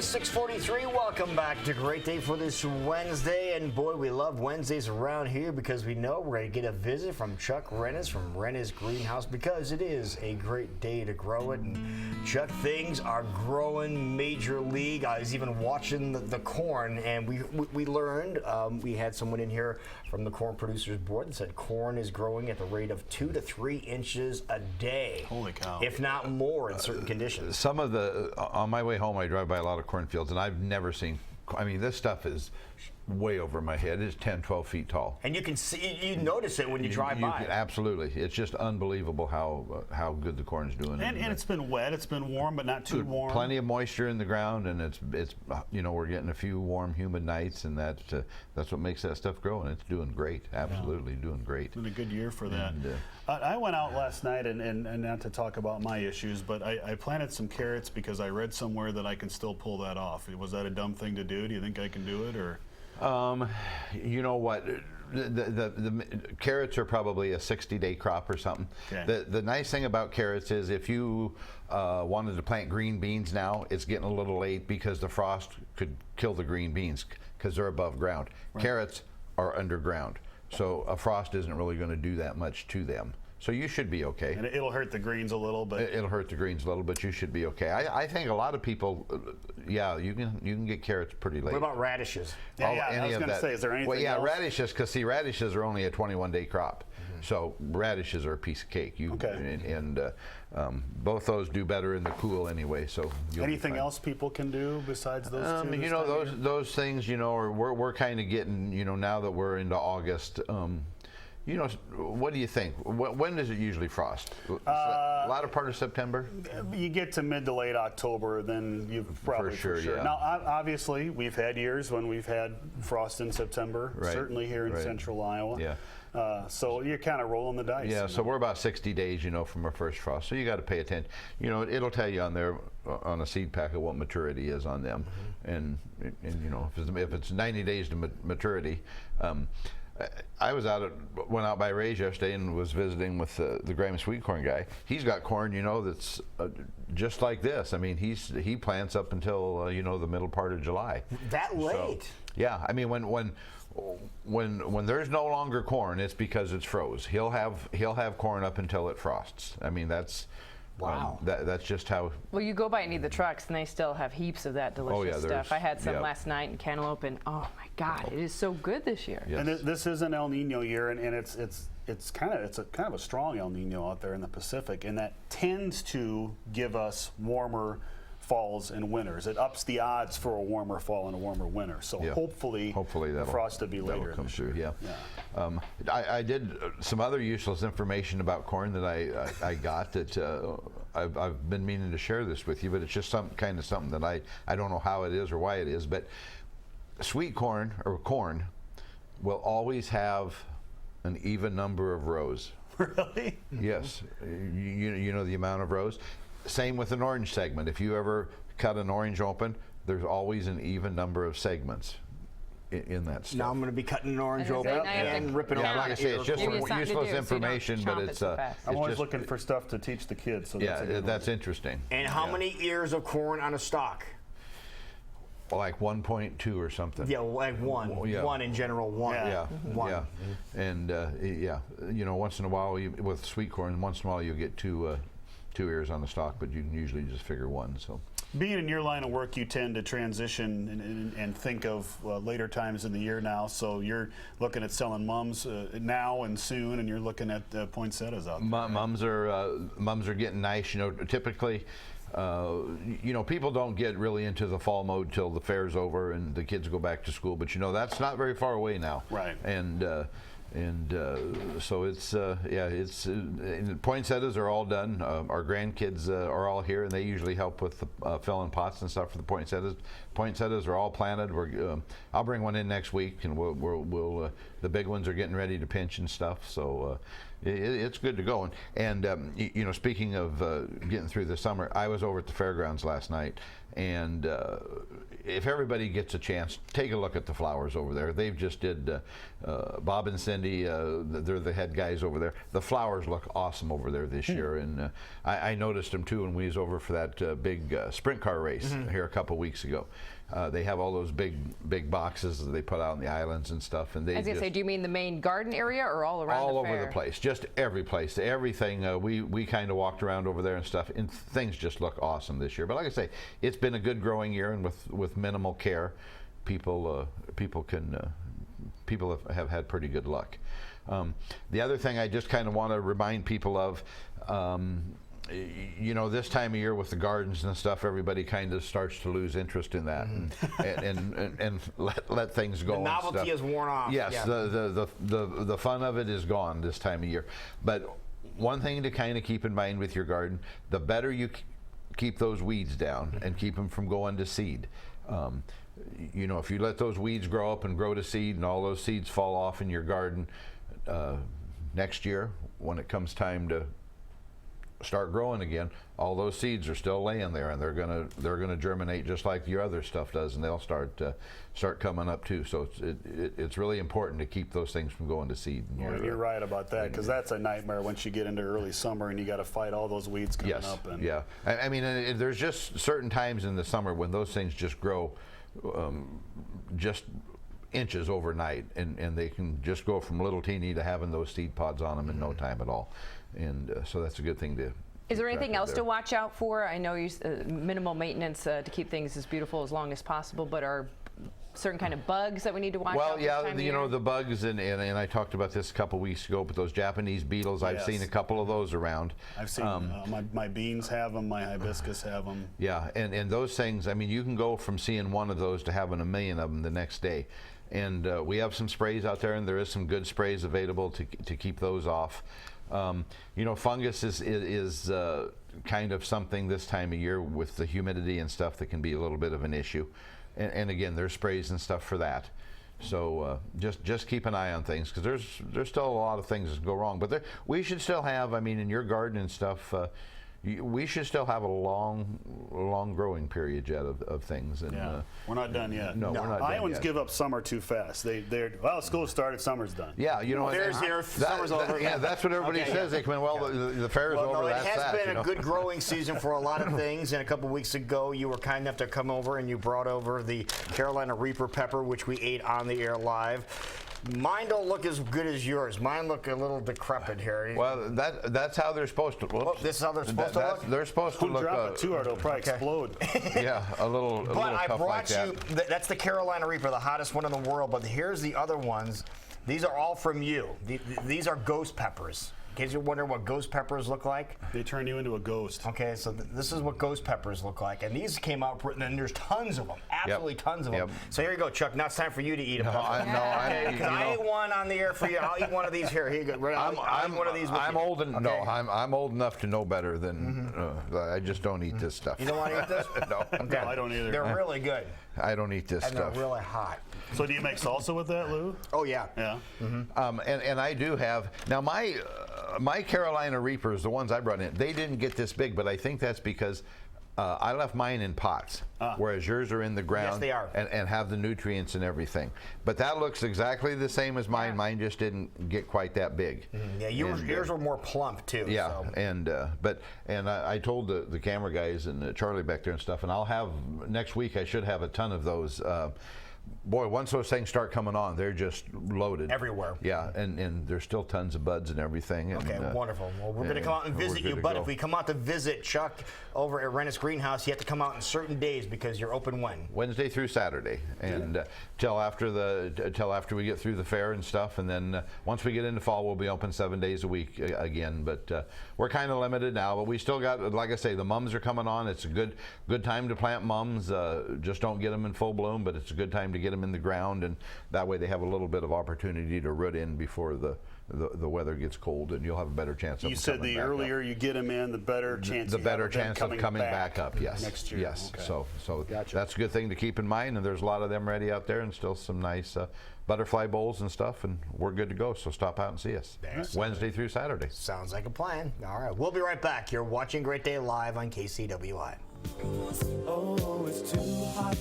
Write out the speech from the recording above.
is 6:43. Welcome back to Great Day for this Wednesday. And boy, we love Wednesdays around here because we know we're going to get a visit from Chuck Renes from Renes Greenhouse because it is a great day to grow it. And Chuck, things are growing major league. I was even watching the corn, and we learned, we had someone in here from the Corn Producers Board that said corn is growing at the rate of 2 to 3 inches a day. Holy cow. If not more in certain conditions. Some of the, on my way home, I drive by a lot of cornfields, and I've never seen, I mean, this stuff is way over my head. It's 10, 12 feet tall. And you can see, you notice it when you drive by. Absolutely. It's just unbelievable how good the corn's doing. And it's been wet, it's been warm, but not too warm. Plenty of moisture in the ground, and it's you know, we're getting a few warm, humid nights, and that's what makes that stuff grow, and it's doing great. Absolutely doing great. It's been a good year for that. And, I went out last night, and not to talk about my issues, but I planted some carrots because I read somewhere that I can still pull that off. Was that a dumb thing to do? Do you think I can do it, or? You know what? The carrots are probably a 60-day crop or something. Okay. The nice thing about carrots is if you wanted to plant green beans now, it's getting a little late because the frost could kill the green beans because they're above ground. Right. Carrots are underground, so a frost isn't really going to do that much to them. So you should be okay. And it'll hurt the greens a little, but it'll hurt the greens a little, but you should be okay. I think a lot of people, yeah, you can get carrots pretty late. What about radishes? Yeah, I was going to say, is there anything Well, yeah, else? radishes, because see, radishes are only a 21-day crop. So radishes are a piece of cake. Both those do better in the cool anyway. So anything else people can do besides those two? You know, those things. You know, we're kind of getting. You know, now that we're into August. You know, what do you think? When does it usually frost? A lot of part of September? You get to mid to late October, then you probably for sure. Yeah. Now, obviously, we've had years when we've had frost in September, right. Certainly here in central Iowa. Yeah. So you're kind of rolling the dice. Yeah, so we're about 60 days, you know, from our first frost. So you got to pay attention. You know, it'll tell you on there, on a seed packet, what maturity is on them. And you know, if it's 90 days to maturity, I went out by Ray's yesterday and was visiting with the Graham sweet corn guy. He's got corn, you know, that's just like this. I mean, he plants up until you know, the middle part of July. That late? So, yeah, I mean, when there's no longer corn, it's because it's froze. He'll have corn up until it frosts. I mean, that's. Wow. That's just how. Well, you go by and eat the trucks, and they still have heaps of that delicious stuff. I had some last night in Cantaloupe, and oh my God, it is so good this year. Yes. And this is an El Nino year, and it's kind of a strong El Nino out there in the Pacific, and that tends to give us warmer falls and winters. It ups the odds for a warmer fall and a warmer winter. So hopefully the frost will be later. That'll come through. Yeah. I did some other useless information about corn that I got that I've been meaning to share this with you, but it's just something that I don't know how it is or why it is, but sweet corn or corn will always have an even number of rows. Really? Yes. You know the amount of rows. Same with an orange segment. If you ever cut an orange open, there's always an even number of segments in that stuff. Now I'm going to be cutting an orange open and ripping it open. off. Like I say, it's just useless information, but it's I'm always looking for stuff to teach the kids. So that's interesting. And how many ears of corn on a stalk? Like 1.2 or something. Yeah, like one. One in general, one. Yeah. One. Yeah. And you know, once in a while with sweet corn, once in a while you'll get two ears on the stalk, but you can usually just figure one. So, being in your line of work, you tend to transition and think of later times in the year now. So you're looking at selling mums now and soon, and you're looking at poinsettias out there. Mums are getting nice. You know, typically. You know, people don't get really into the fall mode till the fair's over and the kids go back to school. But you know, that's not very far away now. Right. And so it's poinsettias are all done. Our grandkids are all here, and they usually help with the filling pots and stuff for the poinsettias. Poinsettias are all planted. I'll bring one in next week, and we'll the big ones are getting ready to pinch and stuff. So it's good to go. And you know, speaking of getting through the summer, I was over at the fairgrounds last night, and if everybody gets a chance, take a look at the flowers over there. They've just did Bob and Cindy. They're the head guys over there. The flowers look awesome over there this year, and I noticed them too when we was over for that big sprint car race here a couple weeks ago. They have all those big boxes that they put out on the islands and stuff. And they I was going to say, do you mean the main garden area or all around all the over fair? the place, just every place, everything. We kind of walked around over there and stuff, and things just look awesome this year. But like I say, it's been a good growing year, and with minimal care, people have had pretty good luck. The other thing I just kind of want to remind people of. You know, this time of year with the gardens and stuff, everybody kind of starts to lose interest in that and let things go. The novelty is worn off. Yes, yeah. The fun of it is gone this time of year. But one thing to kind of keep in mind with your garden, the better you keep those weeds down and keep them from going to seed. You know, if you let those weeds grow up and grow to seed and all those seeds fall off in your garden, next year when it comes time to start growing again, all those seeds are still laying there, and they're gonna germinate just like your other stuff does, and they'll start coming up too. So it's really important to keep those things from going to seed. Well, you're right about that, because that's a nightmare once you get into early summer and you got to fight all those weeds coming up. And yeah, I mean, there's just certain times in the summer when those things just grow, just inches overnight, and they can just go from little teeny to having those seed pods on them in no time at all. And so that's a good thing to. Is there anything else to watch out for? I know you minimal maintenance to keep things as beautiful as long as possible, but are certain kind of bugs that we need to watch out? Well, yeah, you know, the bugs, and I talked about this a couple weeks ago, but those Japanese beetles, I've seen a couple of those around. I've seen my beans have them, my hibiscus have them. Yeah, and those things, I mean, you can go from seeing one of those to having a million of them the next day. And we have some sprays out there, and there is some good sprays available to keep those off. You know, fungus is kind of something this time of year with the humidity and stuff that can be a little bit of an issue. And again, there's sprays and stuff for that. So just keep an eye on things, because there's still a lot of things that go wrong. But we should still have, I mean, in your garden and stuff, we should still have a long growing period yet of things. And, we're not done yet. No, we're not done Iowans yet. give up summer too fast. Well, school started, summer's done. Yeah, you know, Fair's here, summer's over. Yeah, that's what everybody says. They come in, well, the fair's over. No, it that's has that, been a good growing season for a lot of things. And a couple weeks ago, you were kind enough to come over and you brought over the Carolina Reaper pepper, which we ate on the air live. Mine don't look as good as yours. Mine look a little decrepit here. Well, that's how they're supposed to look. Oh, this is how they're supposed to look? They're supposed to look. Drop it too hard, it'll probably explode. Yeah, a little But I tough like brought that. you, that's the Carolina Reaper, the hottest one in the world. But here's the other ones. These are all from you. These are ghost peppers. In case you're wondering what ghost peppers look like. They turn you into a ghost. Okay, so this is what ghost peppers look like. And these came out, and there's tons of them. Absolutely tons of them. So here you go, Chuck. Now it's time for you to eat a pepper. I ate one on the air for you. I'll eat one of these here. Here you go. I'll eat one of these with I'm you. old and no, I'm old enough to know better than I just don't eat this stuff. You don't want to eat this? No. Okay. No, I don't either. They're really good. I don't eat this And stuff. they're really hot. So do you make salsa with that, Lou? Oh, yeah. Yeah. And I do have now my Carolina Reapers, the ones I brought in, they didn't get this big, but I think that's because I left mine in pots, whereas yours are in the ground. Yes, they are. And have the nutrients and everything. But that looks exactly the same as mine. Mine just didn't get quite that big. Yeah, yours were more plump too. Yeah, so. and I told the camera guys and Charlie back there and stuff, and I'll have next week. I should have a ton of those. Boy, once those things start coming on, they're just loaded Everywhere. Yeah, and there's still tons of buds and everything. And, Okay, wonderful. Well, we're going to come out and we're visit good you, to but go. if we come out to visit Chuck over at Renes Greenhouse, you have to come out on certain days because you're open when? Wednesday through Saturday, and till after we get through the fair and stuff, and then once we get into fall, we'll be open 7 days a week again. But we're kind of limited now, but we still got, like I say, the mums are coming on. It's a good time to plant mums. Just don't get them in full bloom, but it's a good time to get them in the ground, and that way they have a little bit of opportunity to root in before the weather gets cold, and you'll have a better chance of You them said coming the back earlier up. you get them in, the better chance. The you better have of them chance of coming back up. Yes. next year. Yes. Okay. So Gotcha. that's a good thing to keep in mind. And there's a lot of them ready out there, and still some nice butterfly bowls and stuff. And we're good to go. So stop out and see us Wednesday through Saturday. Sounds like a plan. All right, we'll be right back. You're watching Great Day live on KCWI. Oh, it's too hot.